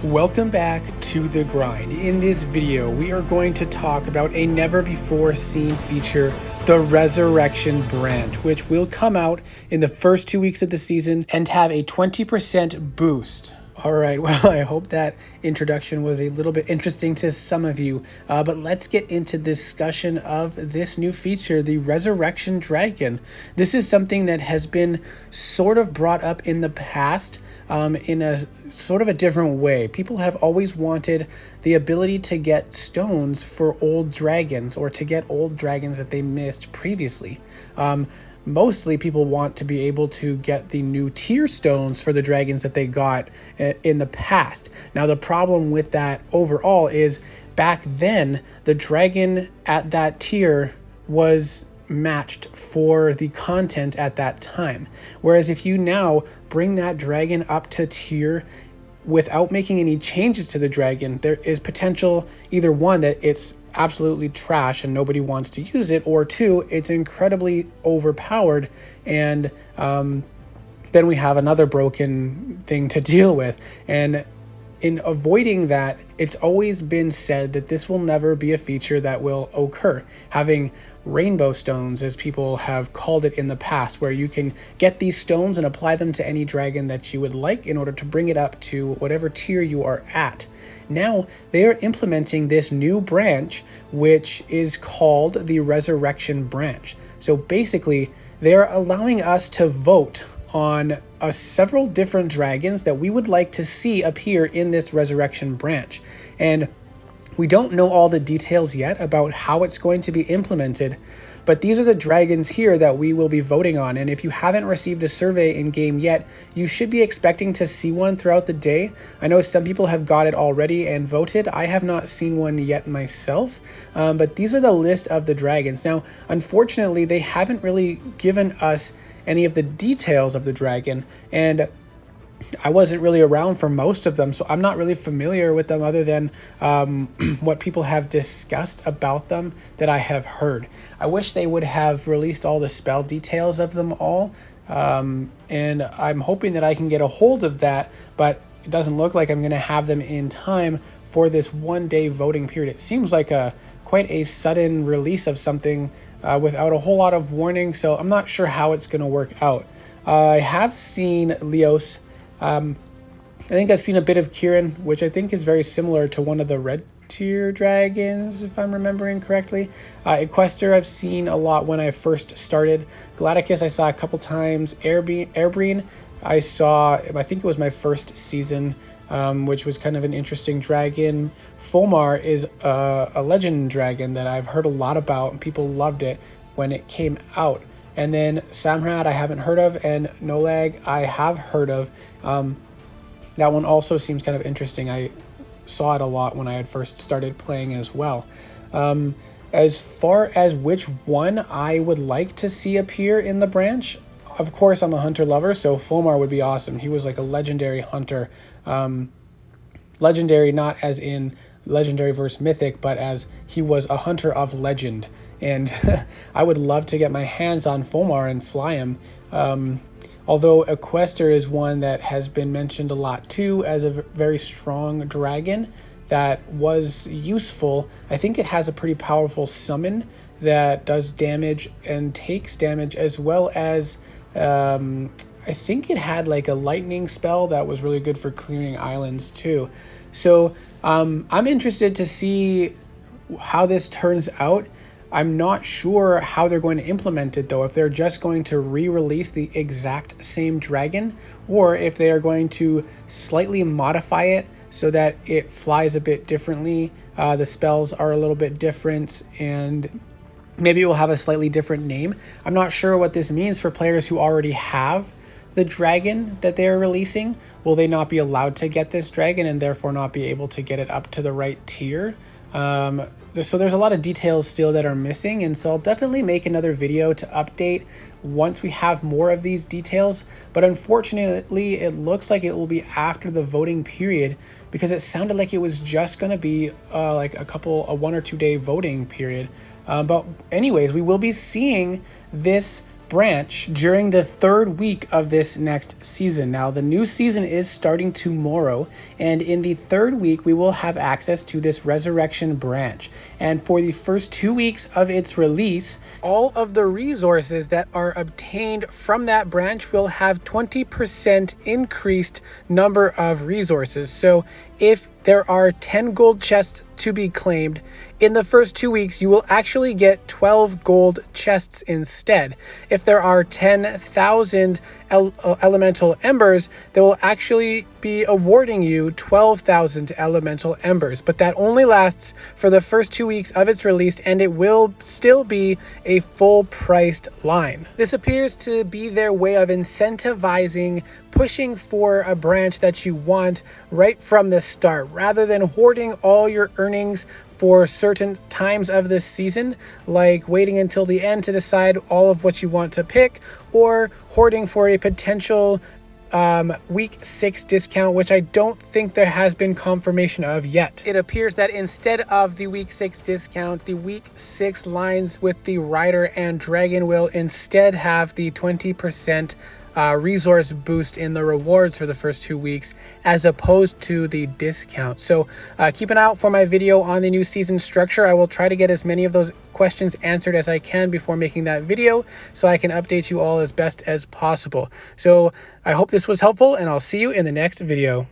Welcome back to The Grind. In this video, we are going to talk about a never-before-seen feature, the Resurrection branch, which will come out in the first 2 weeks of the season and have a 20% boost. Alright, well, I hope that introduction was a little bit interesting to some of you, but let's get into discussion of this new feature, the Resurrection Dragon. This is something that has been sort of brought up in the past, in a sort of a different way. People have always wanted the ability to get stones for old dragons, or to get old dragons that they missed previously. Mostly people want to be able to get the new tier stones for the dragons that they got in the past. Now the problem with that overall is back then the dragon at that tier was matched for the content at that time. Whereas if you now bring that dragon up to tier without making any changes to the dragon, there is potential either one, that it's absolutely trash and nobody wants to use it, or two, it's incredibly overpowered and then we have another broken thing to deal with. And in avoiding that, it's always been said that this will never be a feature that will occur. Having rainbow stones, as people have called it in the past, where you can get these stones and apply them to any dragon that you would like in order to bring it up to whatever tier you are at. Now they are implementing this new branch, which is called the Resurrection branch. So basically, they're allowing us to vote on several different dragons that we would like to see appear in this Resurrection branch. And we don't know all the details yet about how it's going to be implemented, but these are the dragons here that we will be voting on. And if you haven't received a survey in game yet, you should be expecting to see one throughout the day. I know some people have got it already and voted. I have not seen one yet myself, but these are the list of the dragons. Now, unfortunately, they haven't really given us any of the details of the dragon, and I wasn't really around for most of them, so I'm not really familiar with them other than what people have discussed about them that I have heard. I wish they would have released all the spell details of them all, and I'm hoping that I can get a hold of that, but it doesn't look like I'm going to have them in time for this one-day voting period. It seems like quite a sudden release of something without a whole lot of warning, so I'm not sure how it's going to work out. I have seen Leos. I think I've seen a bit of Kieran, which I think is very similar to one of the red tier dragons, if I'm remembering correctly. Equester I've seen a lot when I first started. Gladicus I saw a couple times. Airbreen I saw, I think it was my first season, which was kind of an interesting dragon. Fulmar is a legend dragon that I've heard a lot about, and people loved it when it came out. And then Samrad I haven't heard of, and Nolag I have heard of. That one also seems kind of interesting. I saw it a lot when I had first started playing as well. As far as which one I would like to see appear in the branch, of course I'm a hunter lover, so Fulmar would be awesome. He was like a legendary hunter. Legendary not as in legendary versus mythic, but as he was a hunter of legend. And I would love to get my hands on Fulmar and fly him. Although Equester is one that has been mentioned a lot too as a very strong dragon that was useful. I think it has a pretty powerful summon that does damage and takes damage, as well as I think it had like a lightning spell that was really good for clearing islands too. So I'm interested to see how this turns out. I'm not sure how they're going to implement it though, if they're just going to re-release the exact same dragon, or if they are going to slightly modify it so that it flies a bit differently. The spells are a little bit different, and maybe it will have a slightly different name. I'm not sure what this means for players who already have the dragon that they're releasing. Will they not be allowed to get this dragon and therefore not be able to get it up to the right tier? So there's a lot of details still that are missing, and so I'll definitely make another video to update once we have more of these details. But unfortunately, it looks like it will be after the voting period, because it sounded like it was just going to be like a 1 or 2 day voting period. But anyways, we will be seeing this branch during the third week of this next season. Now, the new season is starting tomorrow, and in the third week, we will have access to this Resurrection branch. And for the first 2 weeks of its release, all of the resources that are obtained from that branch will have 20% increased number of resources. So if there are 10 gold chests to be claimed, in the first 2 weeks, you will actually get 12 gold chests instead. If there are 10,000 elemental embers, they will actually be awarding you 12,000 elemental embers. But that only lasts for the first 2 weeks of its release, and it will still be a full-priced line. This appears to be their way of incentivizing pushing for a branch that you want right from the start, rather than hoarding all your earnings for certain times of this season, like waiting until the end to decide all of what you want to pick, or hoarding for a potential week 6 discount, which I don't think there has been confirmation of yet. It appears that instead of the week 6 discount, the week 6 lines with the Rider and Dragon will instead have the 20% resource boost in the rewards for the first 2 weeks, as opposed to the discount. So keep an eye out for my video on the new season structure. I will try to get as many of those questions answered as I can before making that video, so I can update you all as best as possible. So I hope this was helpful, and I'll see you in the next video.